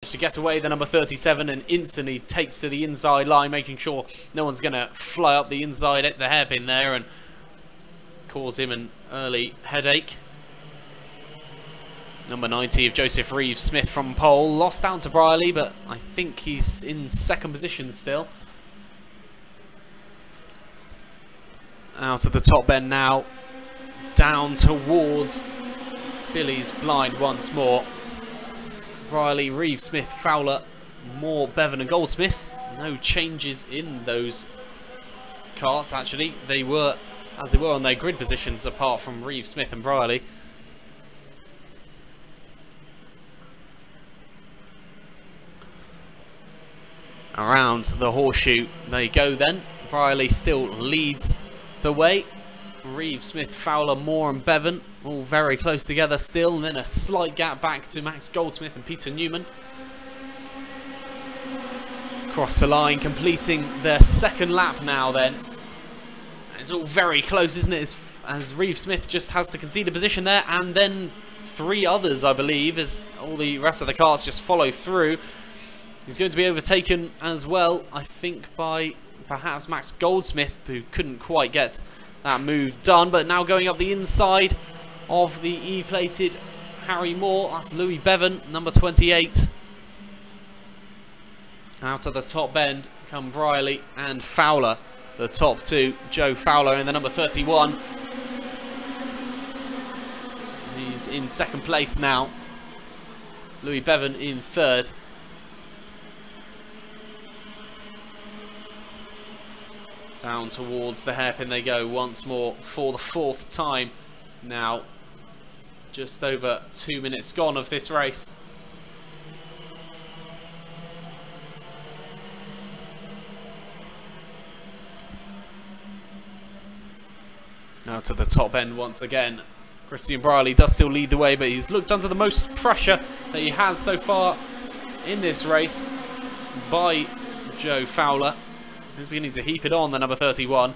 managed to get away, the number 37, and instantly takes to the inside line, making sure no one's going to fly up the inside at the hairpin there and cause him an early headache. Number 90 of Joseph Reeves-Smith from pole, lost out to Brierley, but I think he's in second position still. Out of the top bend now, down towards Billy's blind once more. Brierley, Reeves-Smith, Fowler, Moore, Bevan and Goldsmith. No changes in those karts actually. They were as they were on their grid positions apart from Reeves-Smith and Brierley. Around the horseshoe they go then. Brierley still leads the way. Reeves-Smith, Fowler, Moore and Bevan all very close together still, and then a slight gap back to Max Goldsmith and Peter Newman. Across the line, completing their second lap now then. It's all very close, isn't it, as Reeves-Smith just has to concede a position there, and then three others, I believe, as all the rest of the karts just follow through. He's going to be overtaken as well, I think, by perhaps Max Goldsmith, who couldn't quite get that move done, but now going up the inside of the E-plated Harry Moore. That's Louis Bevan, number 28. Out of the top bend come Brierley and Fowler, the top two. Joe Fowler in the number 31. He's in second place now. Louis Bevan in third. Down towards the hairpin they go once more for the fourth time now. Just over 2 minutes gone of this race. Now to the top end once again. Christian Brierley does still lead the way, but he's looked under the most pressure that he has so far in this race by Joe Fowler. He's beginning to heap it on, the number 31.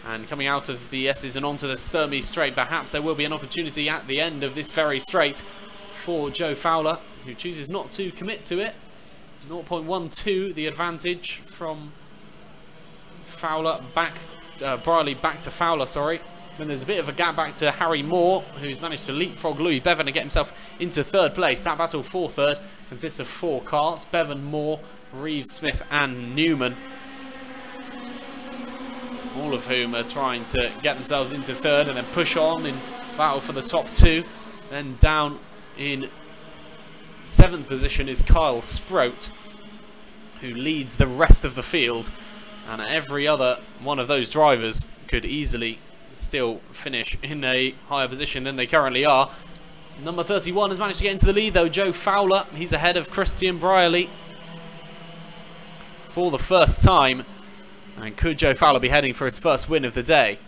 And coming out of the S's and onto the Sturmey straight, perhaps there will be an opportunity at the end of this very straight for Joe Fowler, who chooses not to commit to it. 0.12 the advantage from Fowler back, Brierley back to Fowler, sorry. Then there's a bit of a gap back to Harry Moore, who's managed to leapfrog Louis Bevan and get himself into third place. That battle for third consists of 4 karts: Bevan, Moore, Reeves-Smith and Newman. All of whom are trying to get themselves into third and then push on in battle for the top 2. Then down in 7th position is Kyle Sprout, who leads the rest of the field. And every other one of those drivers could easily still finish in a higher position than they currently are. Number 31 has managed to get into the lead though, Joe Fowler. He's ahead of Christian Brierley for the first time. And could Joe Fowler be heading for his first win of the day?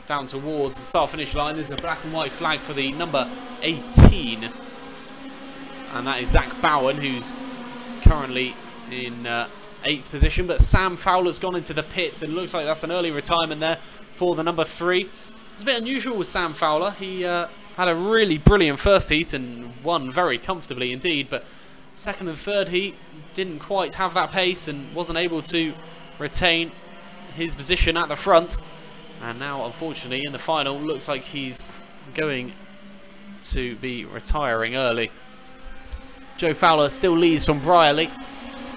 Down towards the start-finish line, there's a black and white flag for the number 18. And that is Zach Bowen, who's currently in 8th position. But Sam Fowler's gone into the pits, and looks like that's an early retirement there for the number 3. It's a bit unusual with Sam Fowler. He had a really brilliant first heat and won very comfortably indeed. But second and third heat didn't quite have that pace and wasn't able to retain his position at the front, and now unfortunately in the final looks like he's going to be retiring early. Joe Fowler still leads from Brierley.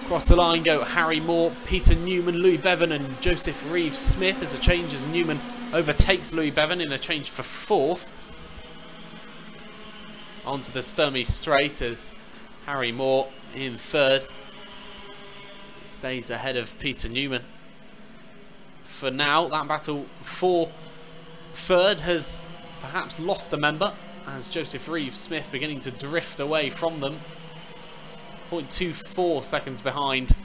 Across the line go Harry Moore, Peter Newman, Louis Bevan and Joseph Reeves-Smith as a change as Newman overtakes Louis Bevan in a change for 4th. Onto the Sturmey straight as Harry Moore in 3rd. Stays ahead of Peter Newman. For now, that battle for 3rd has perhaps lost a member, as Joseph Reeves-Smith beginning to drift away from them. 0.24 seconds behind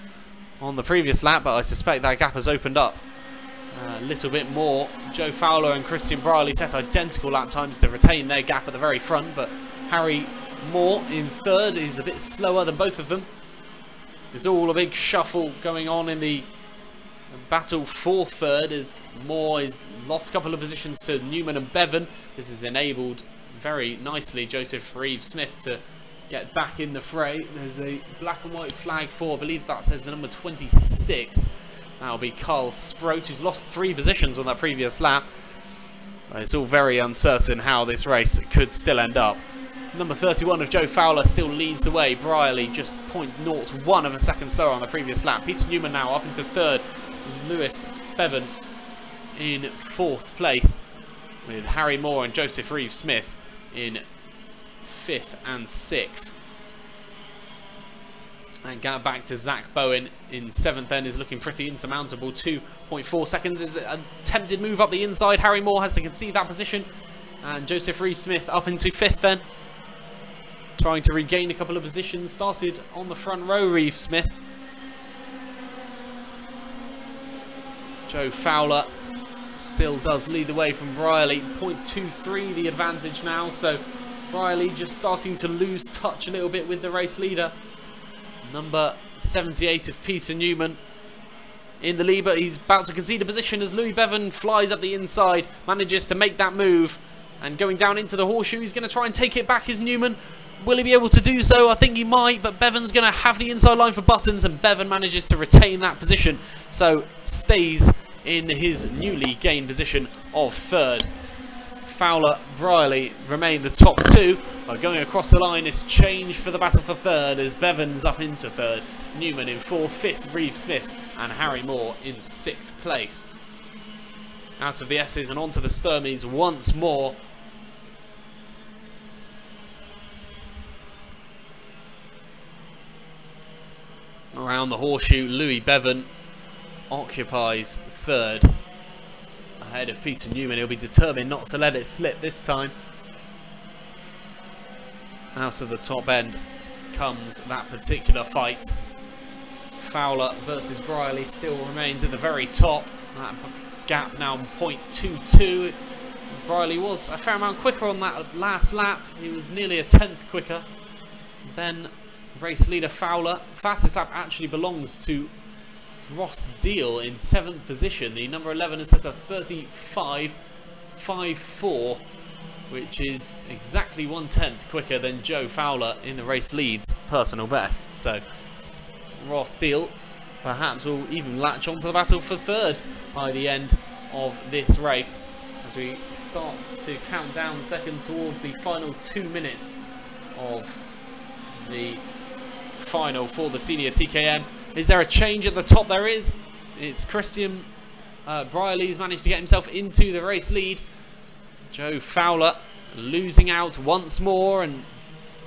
on the previous lap, but I suspect that gap has opened up a little bit more. Joe Fowler and Christian Brierley set identical lap times to retain their gap at the very front, but Harry Moore in 3rd is a bit slower than both of them. There's all a big shuffle going on in the battle for 3rd as Moore has lost a couple of positions to Newman and Bevan. This has enabled very nicely Joseph Reeves-Smith to get back in the fray. There's a black and white flag for, I believe that says the number 26. That'll be Carl Sproat, who's lost 3 positions on that previous lap. It's all very uncertain how this race could still end up. Number 31 of Joe Fowler still leads the way. Brierley just 0.01 of a second slower on the previous lap. Peter Newman now up into 3rd. Lewis Bevan in 4th place, with Harry Moore and Joseph Reeve-Smith in 5th and 6th. And gap back to Zach Bowen in 7th then is looking pretty insurmountable. 2.4 seconds is a attempted move up the inside. Harry Moore has to concede that position. And Joseph Reeve-Smith up into 5th then, trying to regain a couple of positions. Started on the front row, Reeve-Smith. Joe Fowler still does lead the way from Brierley. 0.23 the advantage now, so Brierley just starting to lose touch a little bit with the race leader. Number 78 of Peter Newman in the lead, but he's about to concede a position as Louis Bevan flies up the inside, manages to make that move, and going down into the horseshoe, he's going to try and take it back. Is Newman? Will he be able to do so? I think he might, but Bevan's going to have the inside line for Buttons, and Bevan manages to retain that position, so stays in his newly gained position of 3rd. Fowler, Brierley remain the top 2, but going across the line is change for the battle for 3rd as Bevan's up into 3rd, Newman in 4th, 5th Reeve-Smith, and Harry Moore in 6th place. Out of the S's and onto the Sturmies once more. Around the horseshoe, Louis Bevan occupies 3rd. Ahead of Peter Newman. He'll be determined not to let it slip this time. Out of the top end comes that particular fight. Fowler versus Brierley still remains at the very top. That gap now 0.22. Brierley was a fair amount quicker on that last lap. He was nearly a 10th quicker. Then race leader Fowler. Fastest lap actually belongs to Ross Deal in 7th position. The number 11 is set at 35.54, which is exactly 1/10 quicker than Joe Fowler in the race lead's personal best. So Ross Deal perhaps will even latch onto the battle for 3rd by the end of this race, as we start to count down seconds towards the final 2 minutes of the final for the senior TKM. Is there a change at the top? There is. It's Christian Brierley's managed to get himself into the race lead. Joe Fowler losing out once more, and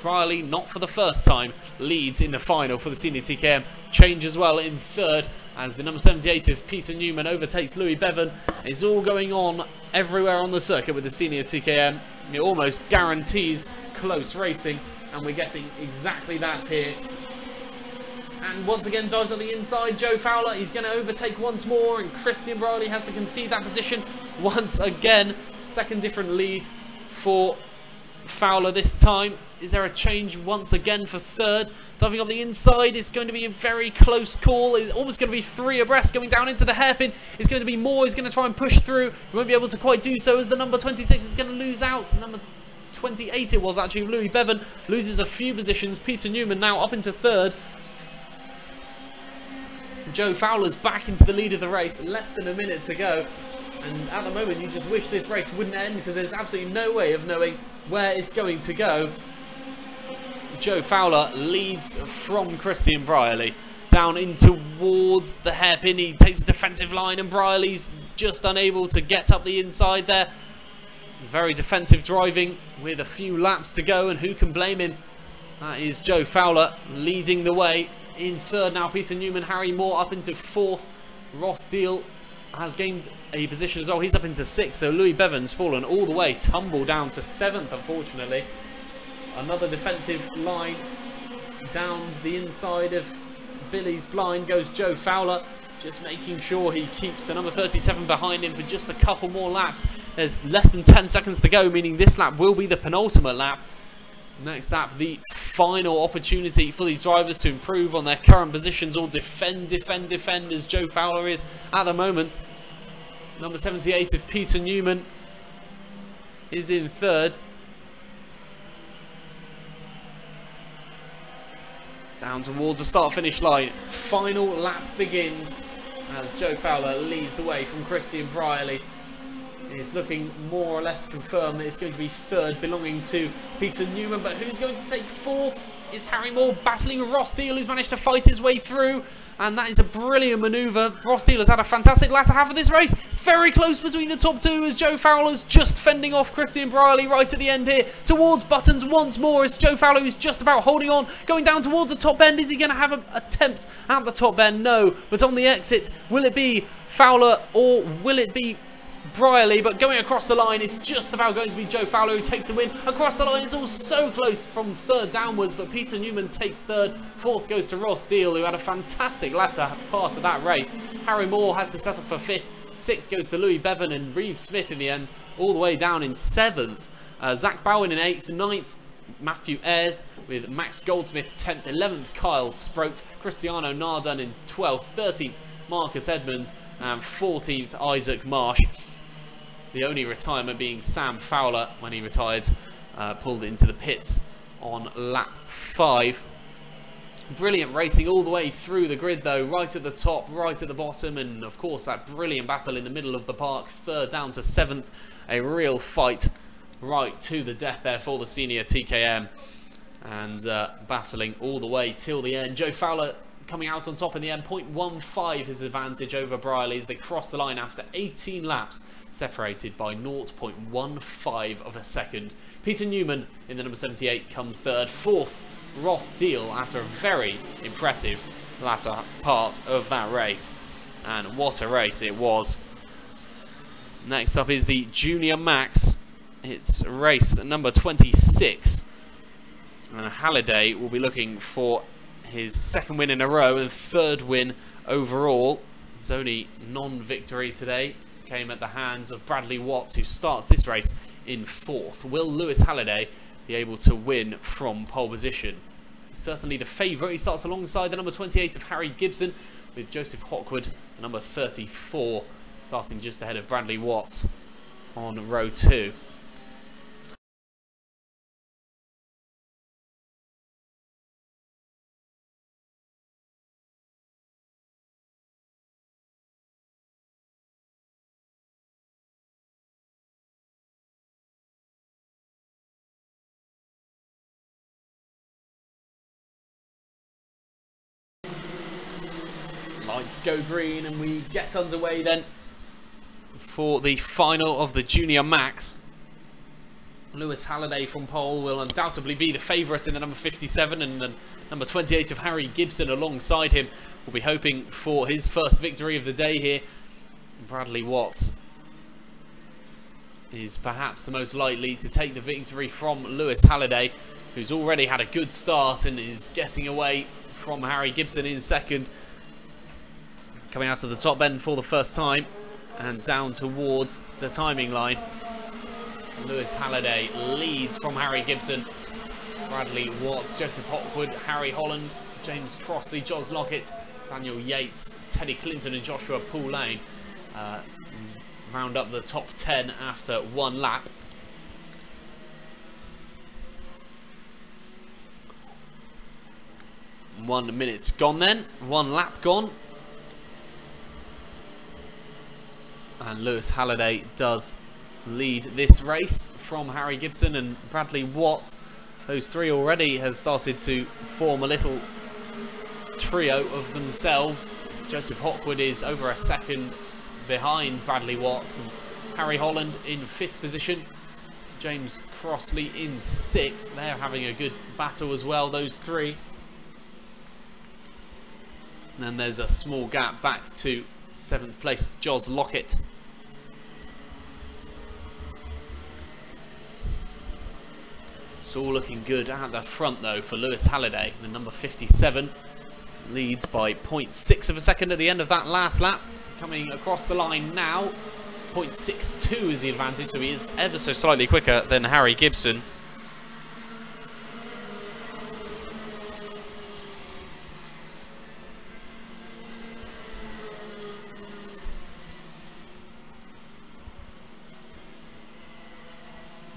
Brierley, not for the first time, leads in the final for the senior TKM. Change as well in 3rd as the number 78 of Peter Newman overtakes Louis Bevan. It's all going on everywhere on the circuit with the senior TKM. It almost guarantees close racing, and we're getting exactly that here. And once again dives on the inside. Joe Fowler, he's going to overtake once more, and Christian Brierley has to concede that position once again. Second different lead for Fowler this time. Is there a change once again for 3rd? Diving on the inside, it's going to be a very close call. It's almost going to be 3 abreast going down into the hairpin. It's going to be Moore. He's going to try and push through. He won't be able to quite do so as the number 26 is going to lose out. Number 28 it was actually. Louis Bevan loses a few positions. Peter Newman now up into 3rd. Joe Fowler's back into the lead of the race, less than a minute to go, and at the moment you just wish this race wouldn't end, because there's absolutely no way of knowing where it's going to go. Joe Fowler leads from Christian Brierley down in towards the hairpin. He takes a defensive line, and Brierley's just unable to get up the inside there. Very defensive driving with a few laps to go, and who can blame him? That is Joe Fowler leading the way. In 3rd now, Peter Newman. Harry Moore up into 4th. Ross Deal has gained a position as well. He's up into 6th, so Louis Bevan's fallen all the way, tumble down to 7th, unfortunately. Another defensive line down the inside of Billy's blind goes Joe Fowler, just making sure he keeps the number 37 behind him for just a couple more laps. There's less than 10 seconds to go, meaning this lap will be the penultimate lap. Next lap, the final opportunity for these drivers to improve on their current positions, or defend as Joe Fowler is at the moment. Number 78 of Peter Newman is in 3rd. Down towards the start-finish line. Final lap begins as Joe Fowler leads the way from Christian Briley. It's looking more or less confirmed that it's going to be third, belonging to Peter Newman. But who's going to take fourth? It's Harry Moore battling Ross Deal, who's managed to fight his way through. And that is a brilliant manoeuvre. Ross Deal has had a fantastic latter half of this race. It's very close between the top two as Joe Fowler's just fending off Christian Briley right at the end here. Towards Buttons once more. It's Joe Fowler who's just about holding on. Going down towards the top end. Is he going to have an attempt at the top end? No. But on the exit, will it be Fowler or will it be Briley? But going across the line is just about going to be Joe Fowler who takes the win. Across the line is all so close from third downwards, but Peter Newman takes third. Fourth goes to Ross Deal, who had a fantastic latter part of that race. Harry Moore has to settle for fifth. Sixth goes to Louis Bevan and Reeve Smith in the end, all the way down in seventh. Zach Bowen in eighth. Ninth, Matthew Ayres, with Max Goldsmith 10th. 11th, Kyle Sproat. Cristiano Narden in 12th. 13th, Marcus Edmonds. And 14th, Isaac Marsh. The only retirement being Sam Fowler when he retired, pulled into the pits on lap 5. Brilliant racing all the way through the grid though, right at the top, right at the bottom, and of course that brilliant battle in the middle of the park, third down to 7th. A real fight right to the death there for the senior TKM, and battling all the way till the end. Joe Fowler coming out on top in the end, 0.15 his advantage over Briley as they cross the line after 18 laps, separated by 0.15 of a second. Peter Newman in the number 78 comes third. Fourth, Ross Deal after a very impressive latter part of that race. And what a race it was. Next up is the Junior Max. It's race number 26. And Halliday will be looking for his second win in a row and third win overall. His only non-victory today came at the hands of Bradley Watts, who starts this race in fourth. Will Lewis Halliday be able to win from pole position? Certainly the favourite. He starts alongside the number 28 of Harry Gibson, with Joseph Hawkwood, the number 34, starting just ahead of Bradley Watts on row 2. Lights go green and we get underway then for the final of the Junior Max. Lewis Halliday from pole will undoubtedly be the favourite in the number 57, and the number 28 of Harry Gibson alongside him will be hoping for his first victory of the day here. Bradley Watts is perhaps the most likely to take the victory from Lewis Halliday, who's already had a good start and is getting away from Harry Gibson in second. Coming out of the top end for the first time and down towards the timing line. Lewis Halliday leads from Harry Gibson. Bradley Watts, Joseph Hawkwood, Harry Holland, James Crossley, Jos Lockett, Daniel Yates, Teddy Clinton and Joshua Poulane round up the top 10 after one lap. One minute's gone then, one lap gone. And Lewis Halliday does lead this race from Harry Gibson and Bradley Watts. Those three already have started to form a little trio of themselves. Joseph Hawkwood is over a second behind Bradley Watts, and Harry Holland in 5th position. James Crossley in 6th. They're having a good battle as well, those three. And then there's a small gap back to 7th place, Jos Lockett. It's all looking good at the front though for Lewis Halliday. The number 57 leads by 0.6 of a second at the end of that last lap. Coming across the line now, 0.62 is the advantage, so he is ever so slightly quicker than Harry Gibson.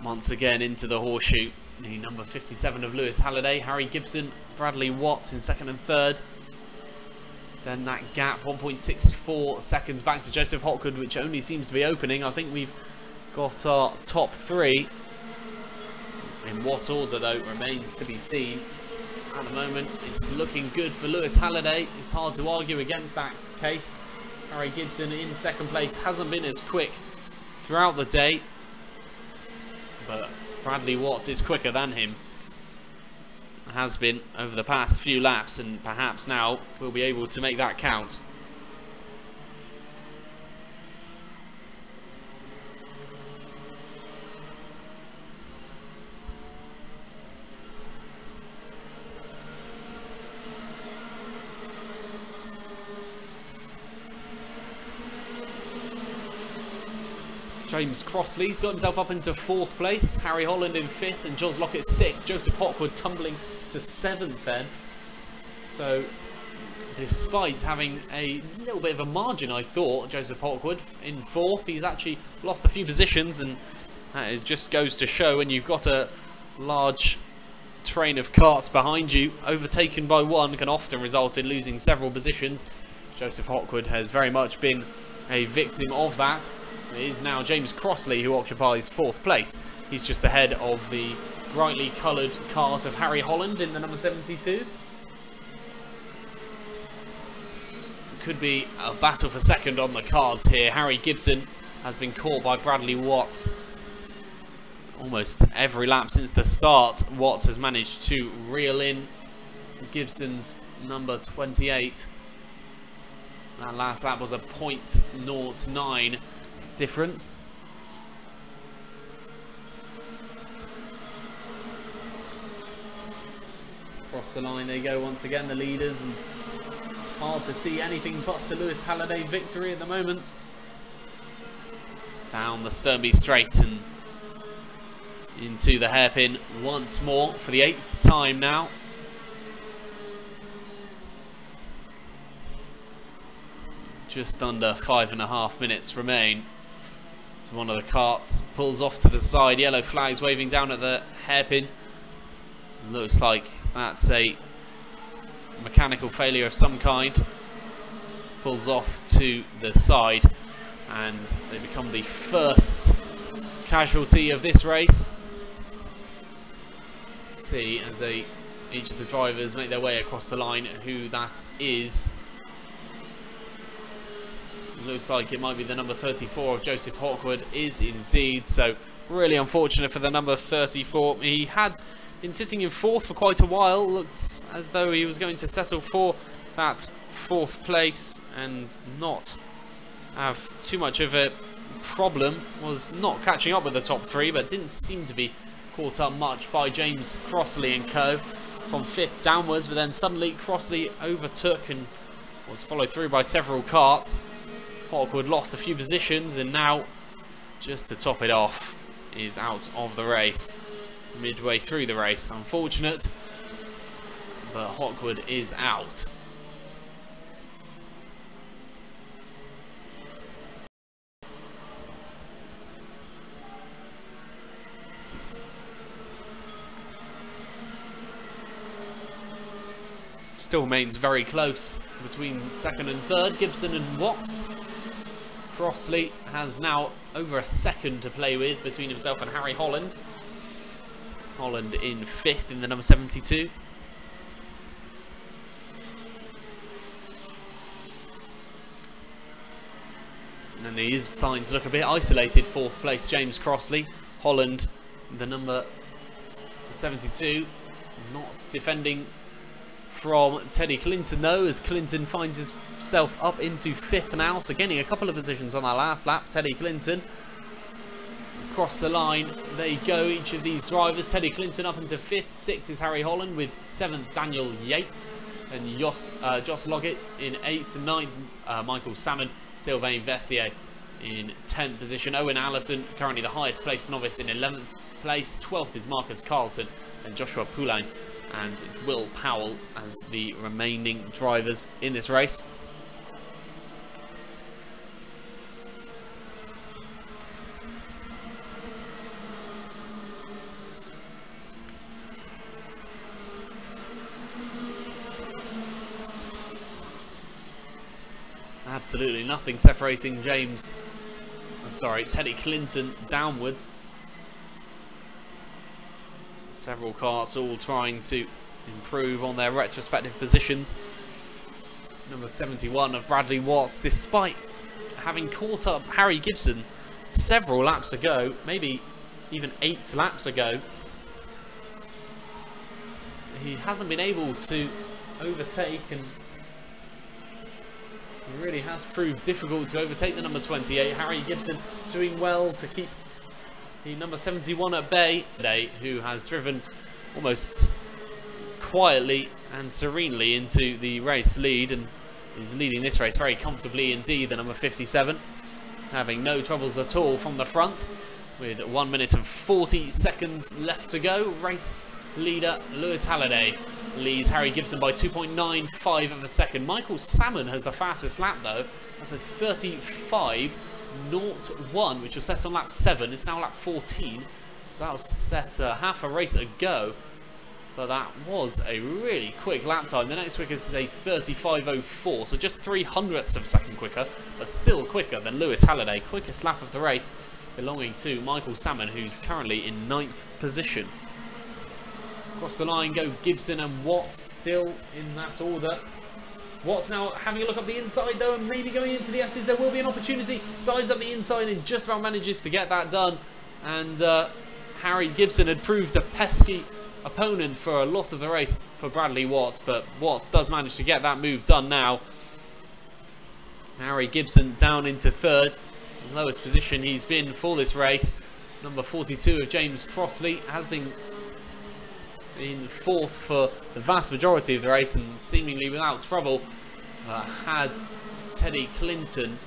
Once again into the horseshoe The number 57 of Lewis Halliday, Harry Gibson, Bradley Watts in second and third. Then that gap, 1.64 seconds back to Joseph Hotgood, which only seems to be opening. I think we've got our top three. In what order, though, remains to be seen. At the moment, it's looking good for Lewis Halliday. It's hard to argue against that case. Harry Gibson in second place hasn't been as quick throughout the day, but Bradley Watts is quicker than him. Has been over the past few laps, and perhaps now we'll be able to make that count. James Crossley's got himself up into 4th place, Harry Holland in 5th, and Jos Lockett 6th. Joseph Hotgood tumbling to 7th then. So, despite having a little bit of a margin, I thought, Joseph Hotgood in 4th, he's actually lost a few positions, and that just goes to show when you've got a large train of karts behind you, overtaken by one can often result in losing several positions. Joseph Hotgood has very much been a victim of that. It is now James Crossley who occupies 4th place. He's just ahead of the brightly coloured kart of Harry Holland in the number 72. Could be a battle for second on the cards here. Harry Gibson has been caught by Bradley Watts. Almost every lap since the start, Watts has managed to reel in Gibson's number 28. That last lap was a 0.09 difference. Across the line they go once again, the leaders, and it's hard to see anything but a Lewis Halliday victory at the moment. Down the Sternby Straight and into the hairpin once more for the 8th time now. Just under 5.5 minutes remain. So one of the karts pulls off to the side, yellow flags waving down at the hairpin. Looks like that's a mechanical failure of some kind. Pulls off to the side, and they become the first casualty of this race. See as each of the drivers make their way across the line who that is. Looks like it might be the number 34 of Joseph Hotgood, is indeed. So really unfortunate for the number 34. He had been sitting in 4th for quite a while. Looks as though he was going to settle for that 4th place and not have too much of a problem. Was not catching up with the top 3, but didn't seem to be caught up much by James Crossley and co. from 5th downwards, but then suddenly Crossley overtook and was followed through by several karts. Hotgood lost a few positions, and now, just to top it off, is out of the race midway through the race. Unfortunate, but Hotgood is out. Still remains very close between 2nd and 3rd, Gibson and Watts. Crossley has now over a second to play with between himself and Harry Holland. Holland in 5th in the number 72. And these signs look a bit isolated. 4th place James Crossley. Holland, the number 72, not defending from Teddy Clinton though, as Clinton finds himself up into 5th now, so gaining a couple of positions on that last lap. Teddy Clinton across the line they go, each of these drivers. Teddy Clinton up into 5th, 6th is Harry Holland, with 7th Daniel Yates, and Jos Lockett in 8th, 9th Michael Salmon, Sylvain Vessier in 10th position. Owen Allison currently the highest placed novice in 11th place. 12th is Marcus Carlton, and Joshua Poulain and Will Powell as the remaining drivers in this race. Absolutely nothing separating Teddy Clinton downwards. Several karts all trying to improve on their retrospective positions. Number 71 of Bradley Watts, despite having caught up Harry Gibson several laps ago, maybe even 8 laps ago, he hasn't been able to overtake, and it really has proved difficult to overtake the number 28. Harry Gibson doing well to keep the number 71 at bay today, who has driven almost quietly and serenely into the race lead and is leading this race very comfortably indeed. The number 57 having no troubles at all from the front with 1 minute and 40 seconds left to go. Race leader Lewis Halliday leads Harry Gibson by 2.95 of a second. Michael Salmon has the fastest lap though. That's a 35.01, which was set on lap 7. It's now lap 14, so that was set half a race ago. But that was a really quick lap time. The next quickest is a 35.04, so just 0.03 of a second quicker, but still quicker than Lewis Halliday. Quickest lap of the race belonging to Michael Salmon, who's currently in 9th position. Across the line go Gibson and Watts, still in that order. Watts now having a look up the inside though, and maybe going into the S's. There will be an opportunity. Dives up the inside and just about manages to get that done. And Harry Gibson had proved a pesky opponent for a lot of the race for Bradley Watts, but Watts does manage to get that move done now. Harry Gibson down into 3rd, the lowest position he's been for this race. Number 42 of James Crossley has been in 4th for the vast majority of the race and seemingly without trouble. Had Teddy Clinton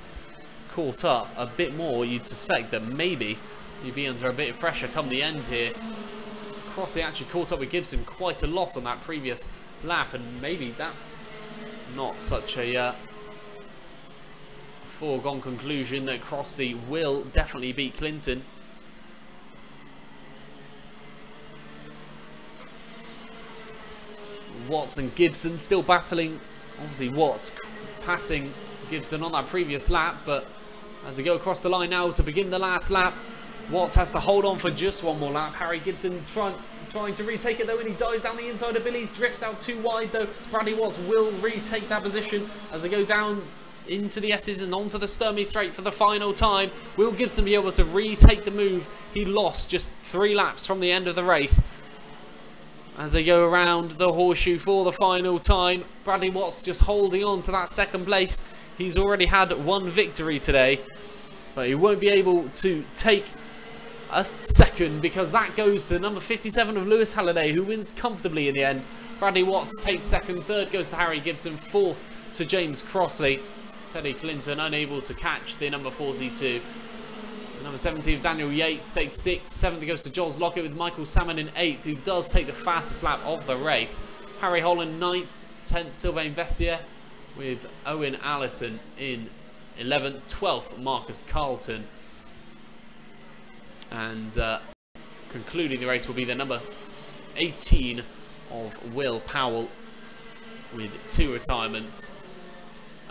caught up a bit more, you'd suspect that maybe he'd be under a bit of pressure come the end here. Crossley actually caught up with Gibson quite a lot on that previous lap, and maybe that's not such a foregone conclusion that Crossley will definitely beat Clinton. Watts and Gibson still battling. Obviously Watts passing Gibson on that previous lap, but as they go across the line now to begin the last lap, Watts has to hold on for just one more lap. Harry Gibson trying to retake it though, and he dives down the inside of Billy's, drifts out too wide though. Bradley Watts will retake that position as they go down into the S's and onto the Sturmey straight for the final time. Will Gibson be able to retake the move he lost just 3 laps from the end of the race? As they go around the horseshoe for the final time, Bradley Watts just holding on to that 2nd place. He's already had 1 victory today, but he won't be able to take a 2nd because that goes to number 57 of Lewis Halliday, who wins comfortably in the end. Bradley Watts takes 2nd, 3rd goes to Harry Gibson, 4th to James Crossley. Teddy Clinton unable to catch the number 42. Number 17 of Daniel Yates takes 6th, 7th goes to Jules Lockett with Michael Salmon in 8th, who does take the fastest lap of the race. Harry Holland 9th, 10th Sylvain Vessier with Owen Allison in 11th, 12th Marcus Carlton. And concluding the race will be the number 18 of Will Powell with 2 retirements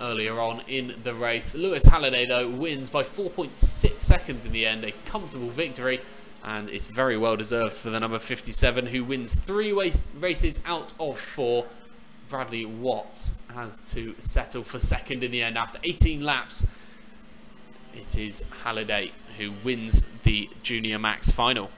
earlier on in the race. Lewis Halliday though wins by 4.6 seconds in the end, a comfortable victory, and it's very well deserved for the number 57, who wins 3 races out of 4. Bradley Watts has to settle for 2nd in the end after 18 laps. It is Halliday who wins the Junior Max final.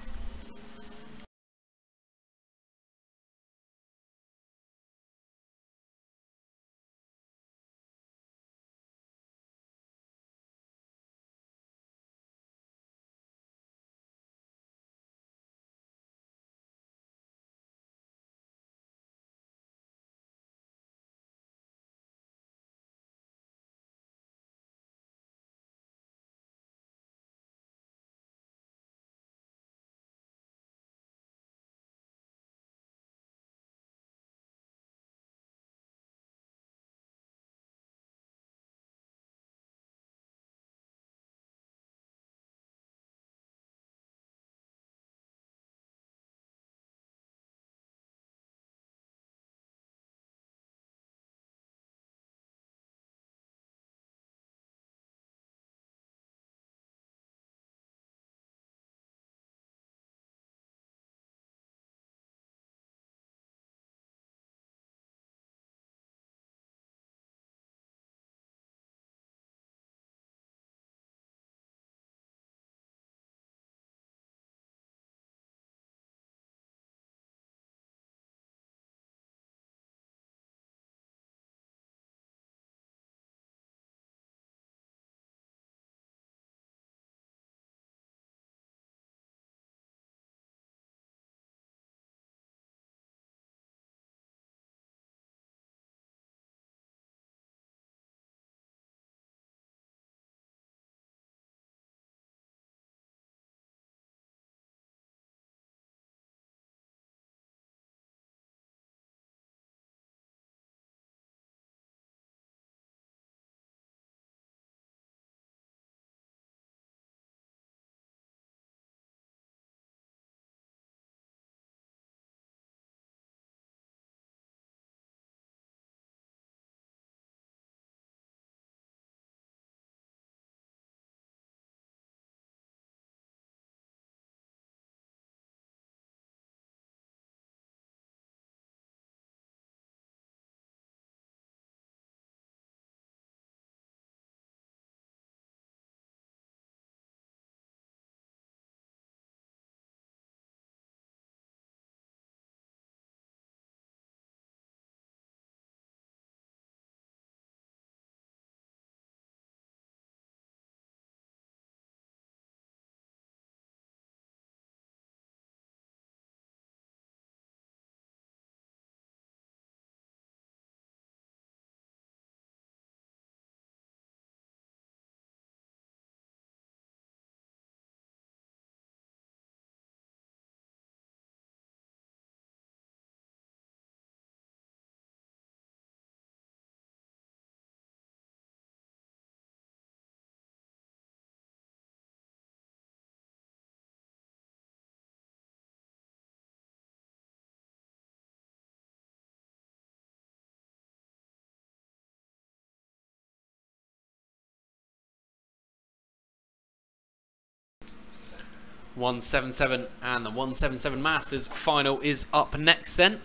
177 and the 177 Masters final is up next then.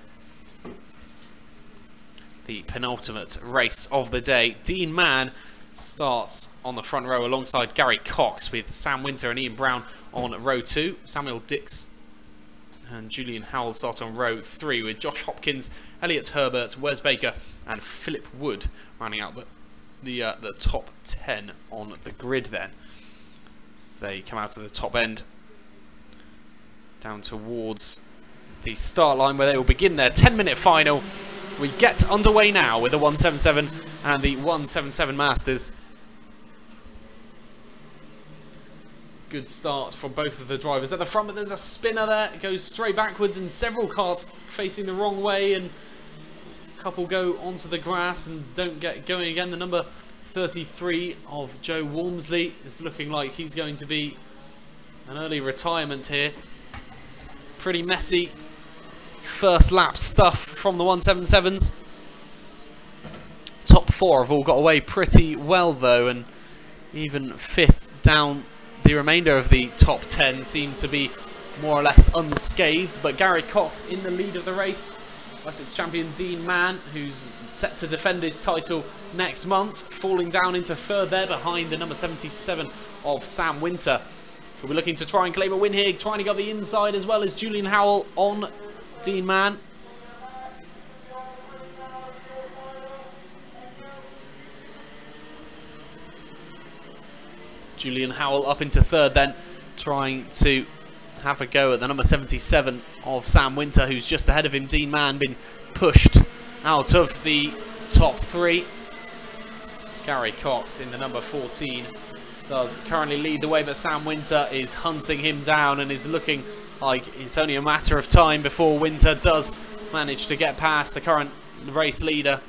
The penultimate race of the day. Dean Mann starts on the front row alongside Gary Cox, with Sam Winter and Ian Brown on row 2. Samuel Dix and Julian Howell start on row 3, with Josh Hopkins, Elliot Herbert, Wes Baker and Philip Wood rounding out the top 10 on the grid then. As they come out to the top end, down towards the start line where they will begin their 10-minute final. We get underway now with the 177 and the 177 Masters. Good start from both of the drivers at the front, but there's a spinner there. It goes straight backwards and several cars facing the wrong way, and a couple go onto the grass and don't get going again. The number 33 of Joe Walmsley is looking like he's going to be an early retirement here. Pretty messy first lap stuff from the 177s. Top 4 have all got away pretty well though, and even 5th down the remainder of the top 10 seem to be more or less unscathed. But Gary Cox in the lead of the race. Wessex champion Dean Mann, who's set to defend his title next month, falling down into 3rd there behind the number 77 of Sam Winter. We'll be looking to try and claim a win here, trying to get the inside as well as Julian Howell on Dean Mann. Julian Howell up into 3rd then, trying to have a go at the number 77 of Sam Winter, who's just ahead of him. Dean Mann been pushed out of the top 3. Gary Cox in the number 14 does currently lead the way, but Sam Winter is hunting him down and is looking like it's only a matter of time before Winter does manage to get past the current race leader.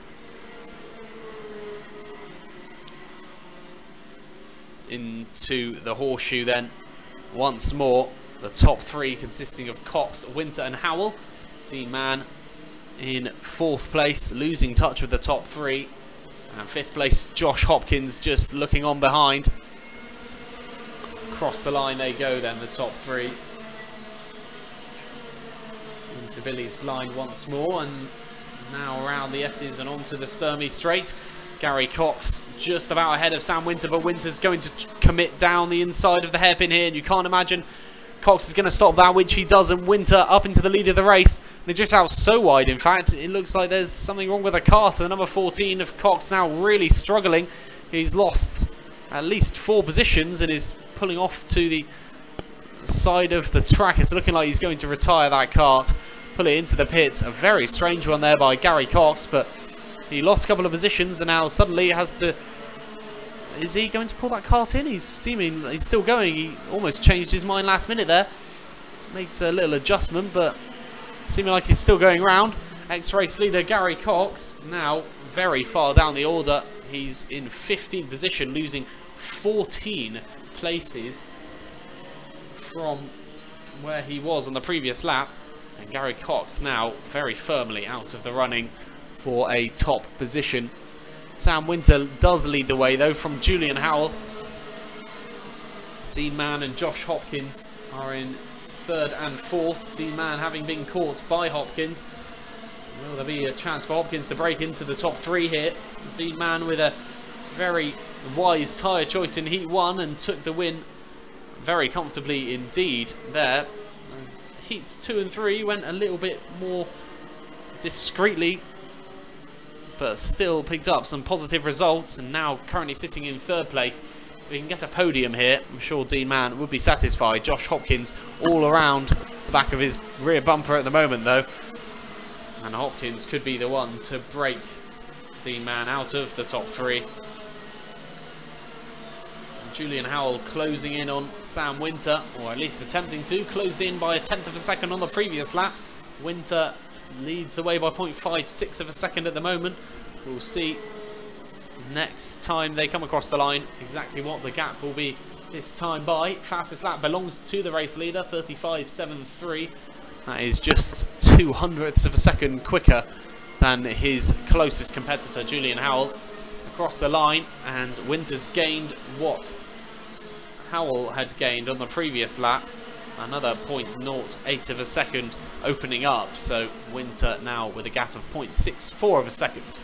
Into the horseshoe then once more. The top 3 consisting of Cox, Winter and Howell. Dean Mann in 4th place, losing touch with the top 3. And 5th place, Josh Hopkins just looking on behind. Across the line they go then, the top 3. Into Billy's blind once more, and now around the S's and onto the Sturmey straight. Gary Cox just about ahead of Sam Winter, but Winter's going to commit down the inside of the hairpin here, and you can't imagine Cox is going to stop that, which he does, and Winter up into the lead of the race. And it just out so wide, in fact, it looks like there's something wrong with the car. So the number 14 of Cox now really struggling. He's lost at least 4 positions and is pulling off to the side of the track. It's looking like he's going to retire that kart, pull it into the pits. A very strange one there by Gary Cox, but he lost a couple of positions and now suddenly has to... Is he going to pull that kart in? He's still going. He almost changed his mind last minute there. Makes a little adjustment, but seeming like he's still going round. Ex-race leader Gary Cox now very far down the order. He's in 15th position, losing 14 places from where he was on the previous lap. And Gary Cox now very firmly out of the running for a top position. Sam Winter does lead the way though from Julian Howell. Dean Mann and Josh Hopkins are in 3rd and 4th. Dean Mann having been caught by Hopkins. Will there be a chance for Hopkins to break into the top 3 here? Dean Mann with a very wise tyre choice in Heat 1 and took the win very comfortably indeed there. Heats 2 and 3 went a little bit more discreetly, but still picked up some positive results, and now currently sitting in 3rd place. We can get a podium here. I'm sure Dean Mann would be satisfied. Josh Hopkins all around the back of his rear bumper at the moment though, and Hopkins could be the one to break Dean Mann out of the top 3. And Julian Howell closing in on Sam Winter, or at least attempting to. Closed in by 1/10 of a second on the previous lap. Winter leads the way by 0.56 of a second at the moment. We'll see next time they come across the line exactly what the gap will be this time by. Fastest lap belongs to the race leader, 35.73. That is just 0.02 of a second quicker than his closest competitor, Julian Howell. Across the line, and Winter's gained what Howell had gained on the previous lap. another 0.08 of a second opening up. So Winter now with a gap of 0.64 of a second.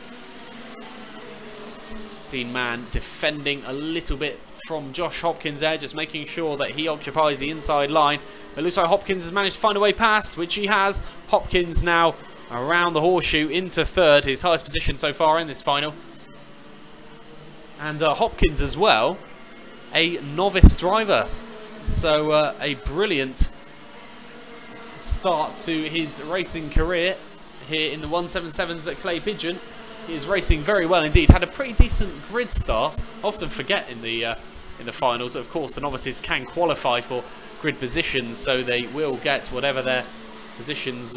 Dean Mann defending a little bit from Josh Hopkins there, just making sure that he occupies the inside line. It looks like Hopkins has managed to find a way past, which he has. Hopkins now around the horseshoe into third, his highest position so far in this final. And Hopkins as well, a novice driver. So a brilliant start to his racing career here in the 177s at Clay Pigeon. He is racing very well indeed. Had a pretty decent grid start. Often forget in the finals, of course, the novices can qualify for grid positions, so they will get whatever their positions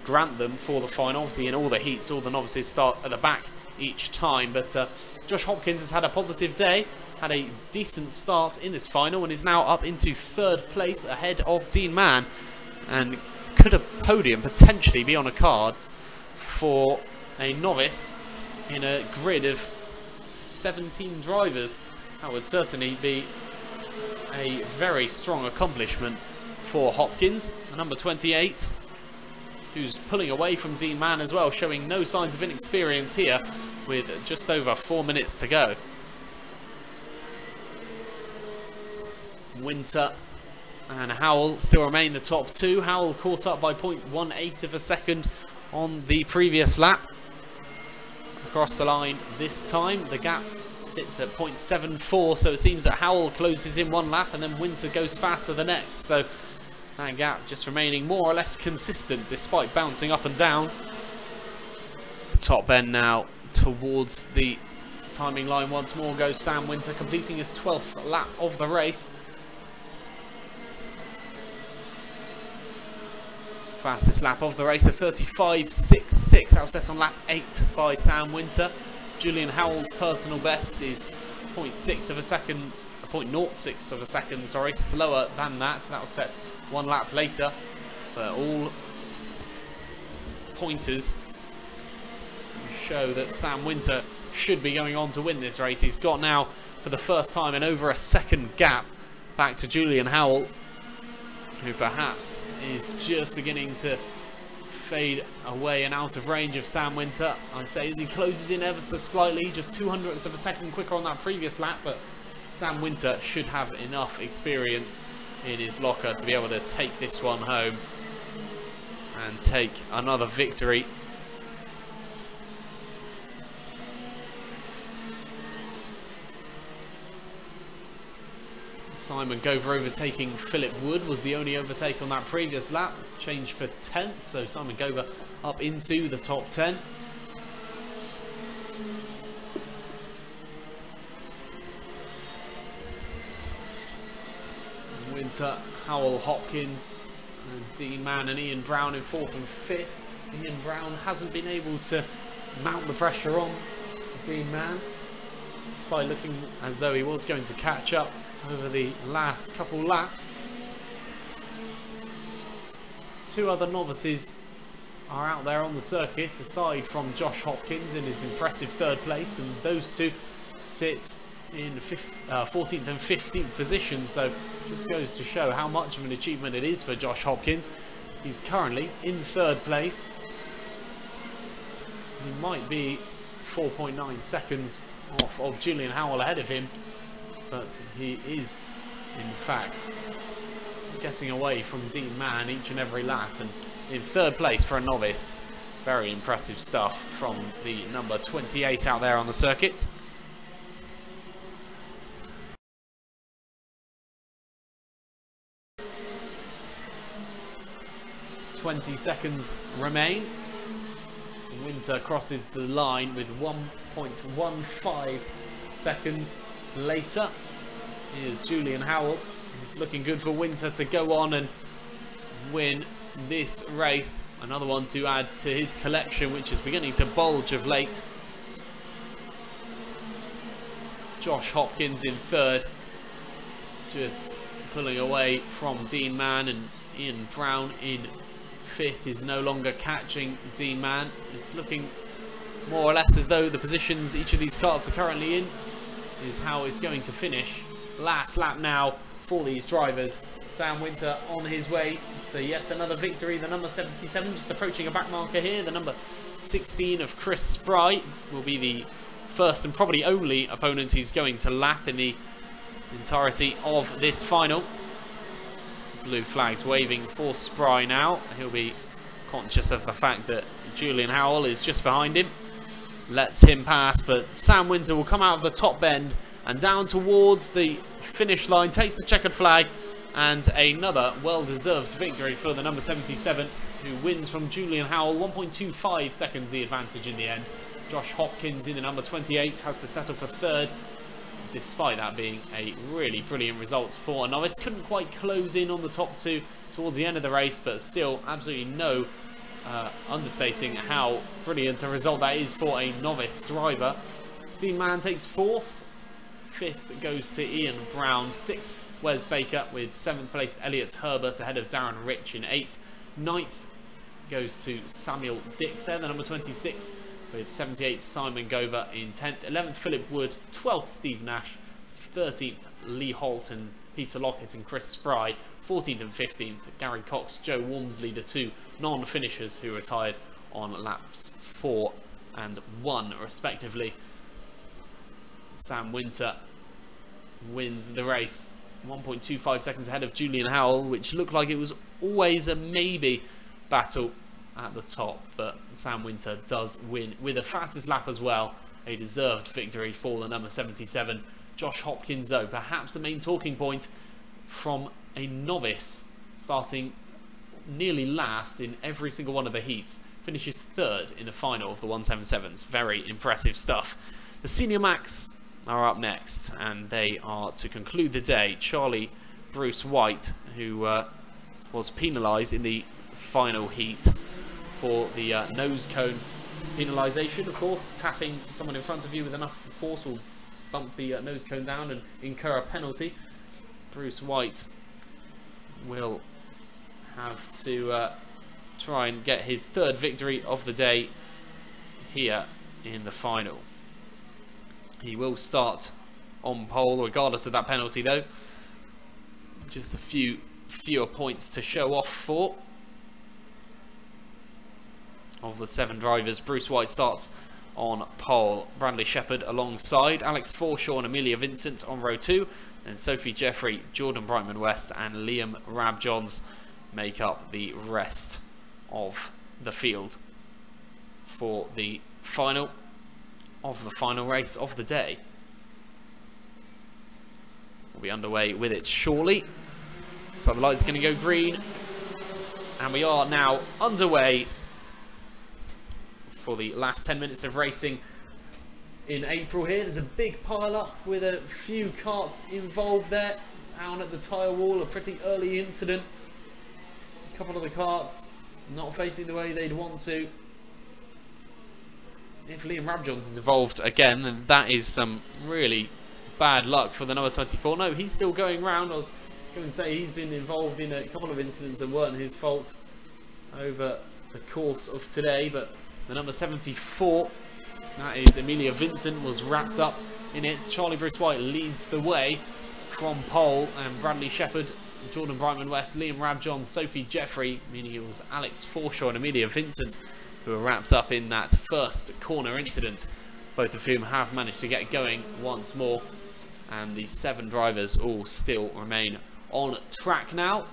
grant them for the final. Obviously, in all the heats, all the novices start at the back each time. But Josh Hopkins has had a positive day, had a decent start in this final, and is now up into third place ahead of Dean Mann, and could a podium potentially be on a card for a novice in a grid of 17 drivers. That would certainly be a very strong accomplishment for Hopkins, number 28, who's pulling away from Dean Mann as well, showing no signs of inexperience here with just over 4 minutes to go. Winter and Howell still remain the top two. Howell caught up by 0.18 of a second on the previous lap. Across the line this time, the gap sits at 0.74, so it seems that Howell closes in one lap and then Winter goes faster the next. So that gap just remaining more or less consistent despite bouncing up and down. The top end now towards the timing line once more goes Sam Winter, completing his 12th lap of the race. Fastest lap of the race, a 35.66. That was set on lap 8 by Sam Winter. Julian Howell's personal best is 0.6 of a second, 0.06 of a second, sorry, slower than that. That was set one lap later. But all pointers show that Sam Winter should be going on to win this race. He's got now, for the first time in over a second gap, back to Julian Howell, who perhaps is just beginning to fade away and out of range of Sam Winter. I say as he closes in ever so slightly, just 0.02 of a second quicker on that previous lap, but Sam Winter should have enough experience in his locker to be able to take this one home and take another victory. Simon Gover overtaking Philip Wood was the only overtake on that previous lap. Change for 10th, so Simon Gover up into the top 10. Winter, Howell, Hopkins, and Dean Mann and Ian Brown in 4th and 5th. Ian Brown hasn't been able to mount the pressure on Dean Mann, despite looking as though he was going to catch up over the last couple laps. Two other novices are out there on the circuit aside from Josh Hopkins in his impressive third place, and those two sit in 14th and 15th positions, so just goes to show how much of an achievement it is for Josh Hopkins. He's currently in third place. He might be 4.9 seconds off of Julian Howell ahead of him, but he is in fact getting away from Dean Mann each and every lap, and in third place for a novice. Very impressive stuff from the number 28 out there on the circuit. .20 seconds remain. Winter crosses the line with 1.15 seconds later. Here's Julian Howell. It's looking good for Winter to go on and win this race. Another one to add to his collection, which is beginning to bulge of late. Josh Hopkins in third, just pulling away from Dean Mann, and Ian Brown in 5th is no longer catching Dean Mann. It's looking more or less as though the positions each of these karts are currently in is how it's going to finish. Last lap now for these drivers. Sam Winter on his way to yet another victory. The number 77 just approaching a back marker here. The number 16 of Chris Spry will be the first and probably only opponent he's going to lap in the entirety of this final. Blue flags waving for Spry now. He'll be conscious of the fact that Julian Howell is just behind him. Lets him pass, but Sam Winter will come out of the top bend and down towards the finish line, takes the checkered flag, and another well-deserved victory for the number 77, who wins from Julian Howell. 1.25 seconds the advantage in the end. Josh Hopkins in the number 28 has to settle for third, despite that being a really brilliant result for a novice. Couldn't quite close in on the top two towards the end of the race, but still absolutely no understating how brilliant a result that is for a novice driver. Dean Mann takes fourth. Fifth goes to Ian Brown. Sixth, Wes Baker, with seventh placed Elliot Herbert ahead of Darren Rich in eighth. Ninth goes to Samuel Dix there, the number 26, with 78th Simon Gover in 10th. 11th Philip Wood. 12th Steve Nash. 13th Lee Holt and Peter Lockett and Chris Spry. 14th and 15th Gary Cox, Joe Walmsley, the two non-finishers who retired on laps 4 and 1 respectively. Sam Winter wins the race 1.25 seconds ahead of Julian Howell, which looked like it was always a maybe battle at the top, but Sam Winter does win with the fastest lap as well. A deserved victory for the number 77. Josh Hopkins, though, perhaps the main talking point from a novice, starting nearly last in every single one of the heats, finishes third in the final of the 177s. Very impressive stuff. The Senior Max are up next, and they are to conclude the day. Charlie Bruce White, who was penalised in the final heat for the nose cone penalisation. Of course, tapping someone in front of you with enough force will bump the nose cone down and incur a penalty. Bruce White will have to try and get his third victory of the day here in the final. He will start on pole regardless of that penalty, though. Just a fewer points to show off for. Of the 7 drivers, Bruce White starts on pole. Bradley Shepherd alongside Alex Forshaw and Amelia Vincent on row 2. And Sophie Jeffrey, Jordan Brightman West and Liam Rabjohns make up the rest of the field for the final race of the day. We'll be underway with it shortly. So the lights are going to go green, and we are now underway for the last 10 minutes of racing in April here. There's a big pile up with a few karts involved there. Down at the tyre wall, a pretty early incident. A couple of the karts not facing the way they'd want to. If Liam Rabjohns is involved again, then that is some really bad luck for the number 24. No, he's still going round. I was going to say he's been involved in a couple of incidents that weren't his fault over the course of today, but the number 74, that is Amelia Vincent, was wrapped up in it. Charlie Bruce White leads the way from pole, and Bradley Shepherd, Jordan Brightman West, Liam Rabjohns, Sophie Jeffrey, meaning it was Alex Forshaw and Amelia Vincent who were wrapped up in that first corner incident, both of whom have managed to get going once more, and the 7 drivers all still remain on track now.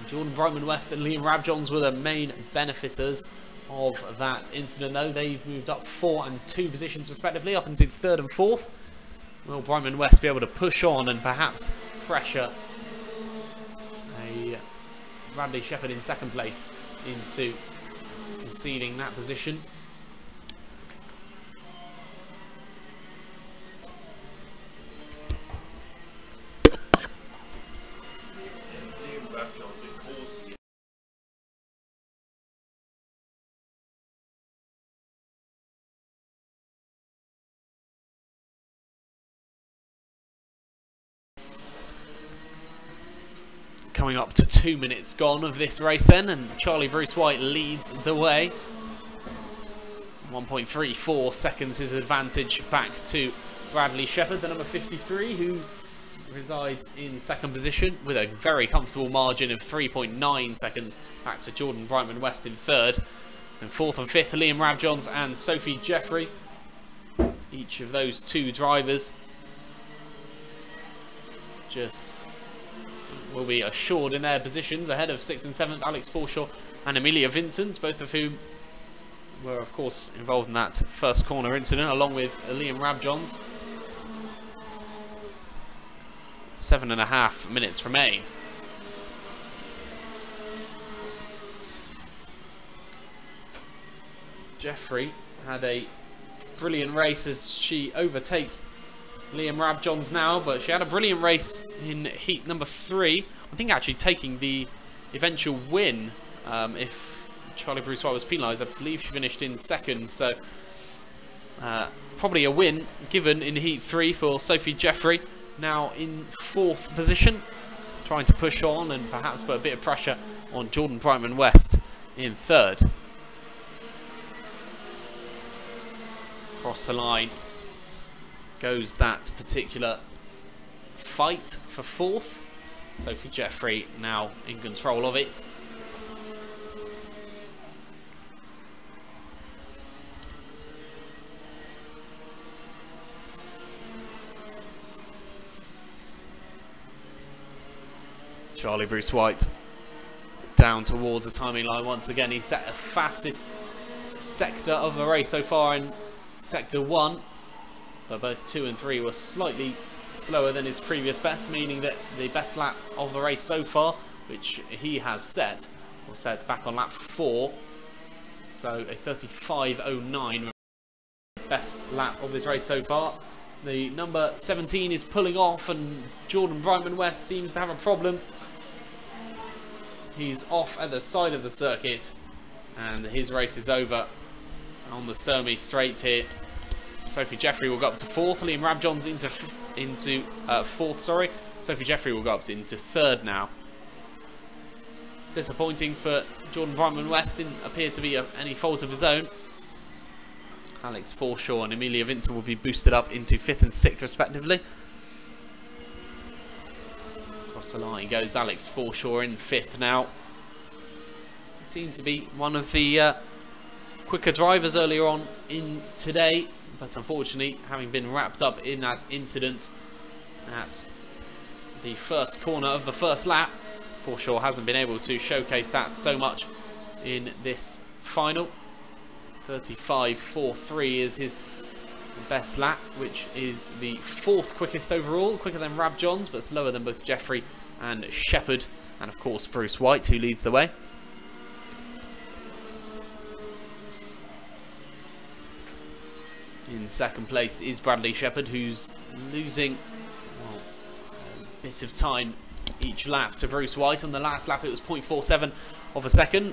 Jordan Brightman West and Liam Rabjohns were the main benefiters of that incident, though. They've moved up 4 and 2 positions respectively, up into 3rd and 4th. Will Brightman West be able to push on and perhaps pressure a Bradley Shepherd in 2nd place into conceding that position? Coming up to 2 minutes gone of this race then, and Charlie Bruce White leads the way. 1.34 seconds his advantage back to Bradley Shepherd, the number 53, who resides in second position with a very comfortable margin of 3.9 seconds back to Jordan Brightman West in third. And fourth and fifth, Liam Rabjohns and Sophie Jeffrey. Each of those two drivers just will be assured in their positions ahead of sixth and seventh, Alex Forshaw and Amelia Vincent, both of whom were, of course, involved in that first corner incident, along with Liam Rabjohns. 7.5 minutes remain. Jeffrey had a brilliant race as she overtakes Liam Rabjohns now, but she had a brilliant race in heat number 3. I think actually taking the eventual win if Charlie Bruce White was penalised. I believe she finished in second, so probably a win given in heat 3 for Sophie Jeffrey. Now in fourth position, trying to push on and perhaps put a bit of pressure on Jordan Brightman West in third. Across the line goes that particular fight for fourth. Sophie Jeffrey now in control of it. Charlie Bruce White down towards the timing line once again. He set the fastest sector of the race so far in sector 1, but both 2 and 3 were slightly slower than his previous best, meaning that the best lap of the race so far, which he has set, was set back on lap 4, so a 35.09 best lap of this race so far. The number 17 is pulling off, and Jordan Brightman West seems to have a problem. He's off at the side of the circuit, and his race is over on the Sturmey straight here. Sophie Jeffrey will go up to fourth. Liam Rabjohns into fourth. Sorry, Sophie Jeffrey will go up into third now. Disappointing for Jordan Brightman West. Didn't appear to be any fault of his own. Alex Forshaw and Amelia Vincent will be boosted up into fifth and sixth respectively. Across the line goes Alex Forshaw in fifth now. Seemed to be one of the quicker drivers earlier on in today, but unfortunately, having been wrapped up in that incident at the first corner of the first lap, Forshaw hasn't been able to showcase that so much in this final. 35.43 is his best lap, which is the fourth quickest overall, quicker than Rabjohns, but slower than both Jeffrey and Shepherd, and of course Bruce White, who leads the way. In second place is Bradley Shepherd, who's losing a bit of time each lap to Bruce White. On the last lap it was 0.47 of a second.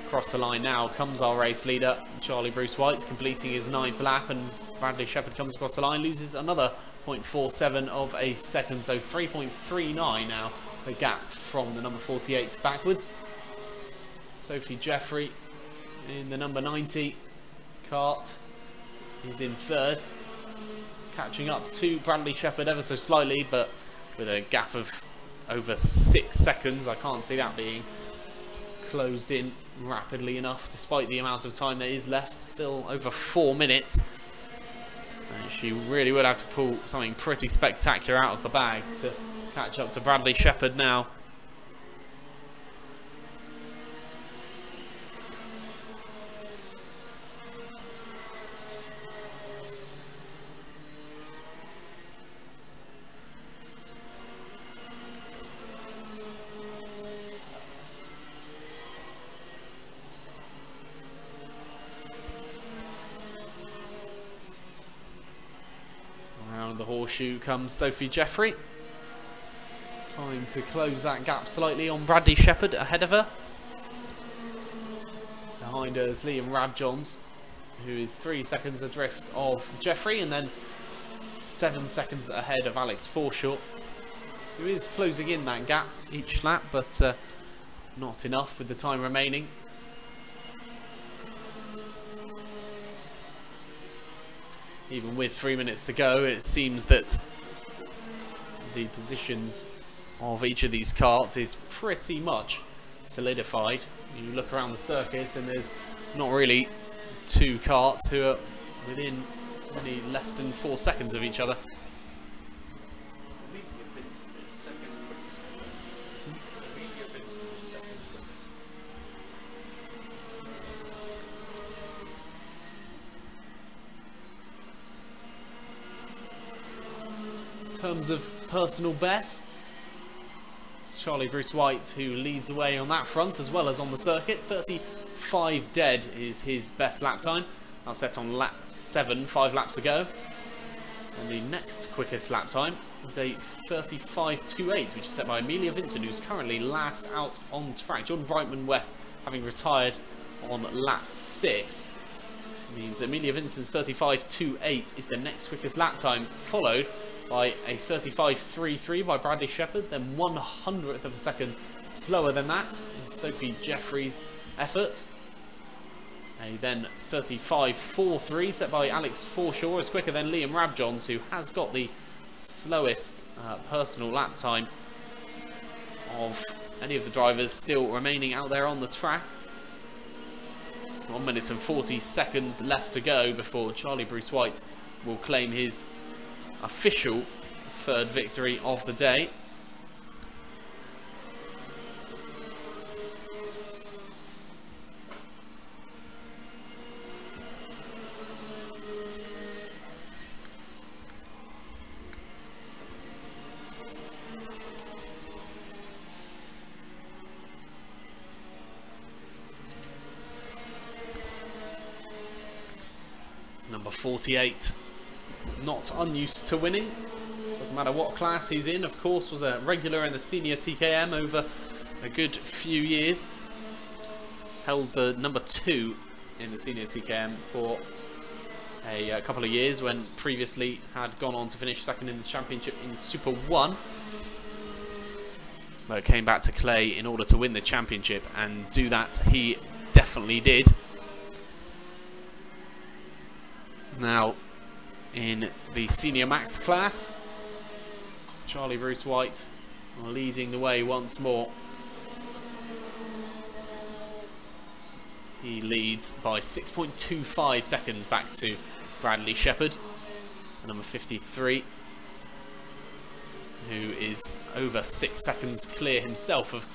Across the line now comes our race leader, Charlie Bruce White, completing his 9th lap, and Bradley Shepherd comes across the line, loses another 0.47 of a second, so 3.39 now the gap from the number 48 backwards. Sophie Jeffrey in the number 90 kart is in third, catching up to Bradley Shepherd ever so slightly, but with a gap of over 6 seconds. I can't see that being closed in rapidly enough, despite the amount of time that is left, still over 4 minutes. And she really would have to pull something pretty spectacular out of the bag to catch up to Bradley Shepherd now. The horseshoe comes Sophie Jeffrey, trying to close that gap slightly on Bradley Shepherd ahead of her. Behind her is Liam Rabjohns, who is 3 seconds adrift of Jeffrey, and then 7 seconds ahead of Alex Forshaw, who is closing in that gap each lap, but not enough with the time remaining. Even with 3 minutes to go, it seems that the positions of each of these karts is pretty much solidified. You look around the circuit and there's not really two karts who are within only less than 4 seconds of each other. In terms of personal bests, it's Charlie Bruce White who leads the way on that front as well as on the circuit. 35 dead is his best lap time. That was set on lap 7 5 laps ago. And the next quickest lap time is a 35.28, which is set by Amelia Vincent, who's currently last out on track. Jordan Brightman West, having retired on lap 6, means Amelia Vincent's 35.28 is the next quickest lap time, followed by a 35.33 by Bradley Shepherd, then 1/100th of a second slower than that in Sophie Jeffrey's effort. A then 35.43 set by Alex Forshaw, is quicker than Liam Rabjohns, who has got the slowest personal lap time of any of the drivers still remaining out there on the track. 1 minute and 40 seconds left to go before Charlie Bruce White will claim his official third victory of the day. Number 48, not unused to winning. Doesn't matter what class he's in, of course, was a regular in the senior TKM over a good few years. Held the number 2 in the senior TKM for a couple of years, when previously had gone on to finish second in the championship in Super 1. But came back to Clay in order to win the championship, and do that he definitely did. Now, in the Senior Max class, Charlie Bruce White leading the way once more. He leads by 6.25 seconds back to Bradley Shepherd, number 53, who is over 6 seconds clear himself of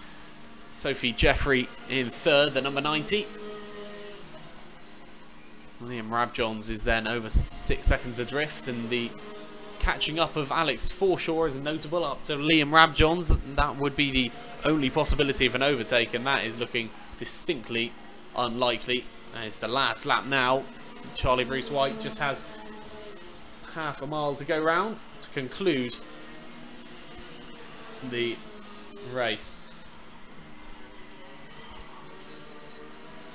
Sophie Jeffrey in third, the number 90. Liam Rabjohns is then over 6 seconds adrift, and the catching up of Alex Forshaw is notable up to Liam Rabjohns. That would be the only possibility of an overtake, and that is looking distinctly unlikely. It's the last lap now. Charlie Bruce White just has half a mile to go round to conclude the race.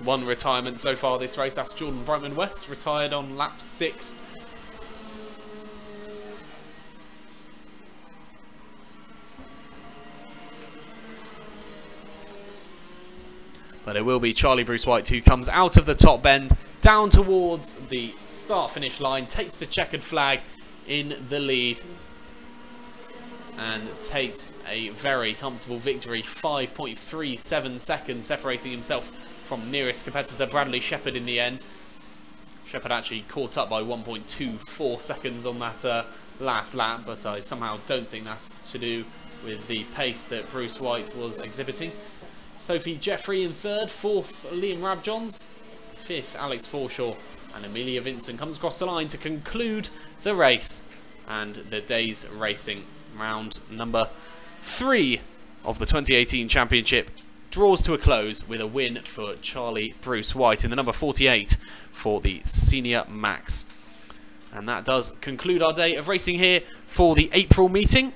One retirement so far this race, that's Jordan Brightman West, retired on lap 6. But it will be Charlie Bruce White who comes out of the top bend, down towards the start-finish line, takes the checkered flag in the lead, and takes a very comfortable victory. 5.37 seconds separating himself from nearest competitor Bradley Shepherd in the end. Shepherd actually caught up by 1.24 seconds on that last lap, but I somehow don't think that's to do with the pace that Bruce White was exhibiting. Sophie Jeffrey in third, fourth Liam Rabjohns, fifth Alex Forshaw, and Amelia Vincent comes across the line to conclude the race and the day's racing. Round number 3 of the 2018 championship draws to a close with a win for Charlie Bruce White in the number 48 for the Senior Max. And that does conclude our day of racing here for the April meeting.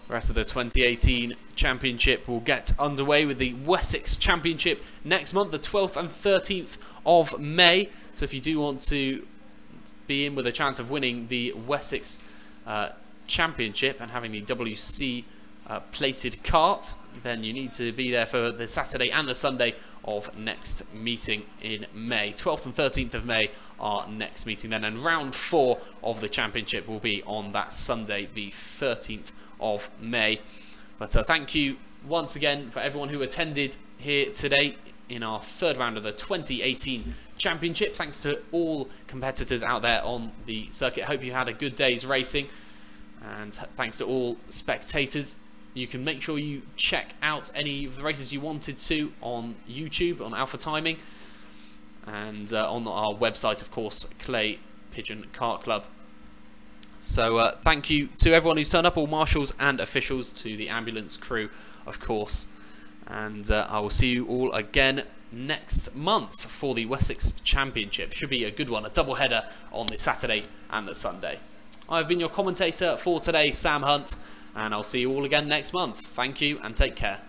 The rest of the 2018 championship will get underway with the Wessex Championship next month, the 12th and 13th of May. So if you do want to be in with a chance of winning the Wessex Championship and having the WC plated kart, then you need to be there for the Saturday and the Sunday of next meeting in May. 12th and 13th of May are next meeting then, and round 4 of the championship will be on that Sunday, the 13th of May. But thank you once again for everyone who attended here today in our 3rd round of the 2018 championship. Thanks to all competitors out there on the circuit. Hope you had a good day's racing, and thanks to all spectators. You can make sure you check out any of the races you wanted to on YouTube, on Alpha Timing, and on our website, of course, Clay Pigeon Kart Club. So thank you to everyone who's turned up, all marshals and officials, to the ambulance crew, of course. And I will see you all again next month for the Wessex Championship. Should be a good one, a double header on the Saturday and the Sunday. I've been your commentator for today, Sam Hunt, and I'll see you all again next month. Thank you and take care.